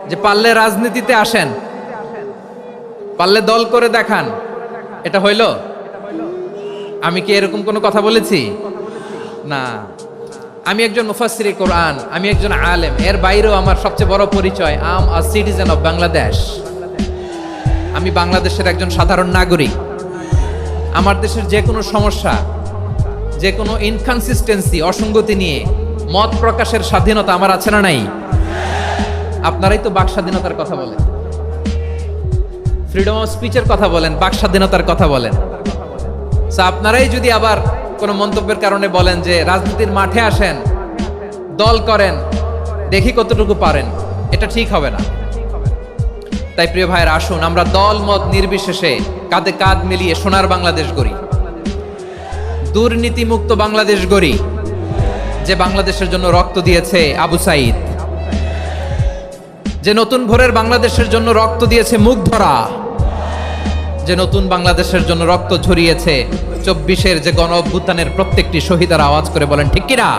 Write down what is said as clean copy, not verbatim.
যে পারলে রাজনীতিতে আসেন, পারলে দল করে দেখান, এটা হইল? আমি কি এরকম কোনো কথা বলেছি? না। আমি একজন মুফাসসিরে কোরআন, আমি একজন আলেম, এর বাইরেও আমার সবচেয়ে বড় পরিচয় আম আ সিটিজেন অফ বাংলাদেশ। আমি বাংলাদেশের একজন সাধারণ নাগরিক। আমার দেশের যে কোনো সমস্যা, যে কোনো ইনকনসিস্টেন্সি, অসঙ্গতি নিয়ে মত প্রকাশের স্বাধীনতা আমার আছে না নাই? আপনারাই তো বাক স্বাধীনতার কথা বলেন, ফ্রিডম অফ স্পিচের কথা বলেন, বাক স্বাধীনতার কথা বলেন। আপনারাই যদি আবার কোনো মন্তব্যের কারণে বলেন যে রাজনীতির মাঠে আসেন, দল করেন, দেখি কতটুকু পারেন, এটা ঠিক হবে না। তাই প্রিয় ভাইয়ের, আসুন আমরা দল মত নির্বিশেষে কাঁধে কাঁধ মিলিয়ে সোনার বাংলাদেশ গড়ি, দুর্নীতিমুক্ত বাংলাদেশ গড়ি, যে বাংলাদেশের জন্য রক্ত দিয়েছে আবু সাইদ, যে নতুন ভোরের বাংলাদেশের জন্য রক্ত দিয়েছে মুগ্ধরা, যে নতুন বাংলাদেশের জন্য রক্ত ঝরিয়েছে 24-এর যে গণ অভ্যুত্থানের প্রত্যেকটি শহীদের আওয়াজ করে বলেন ঠিক কিনা?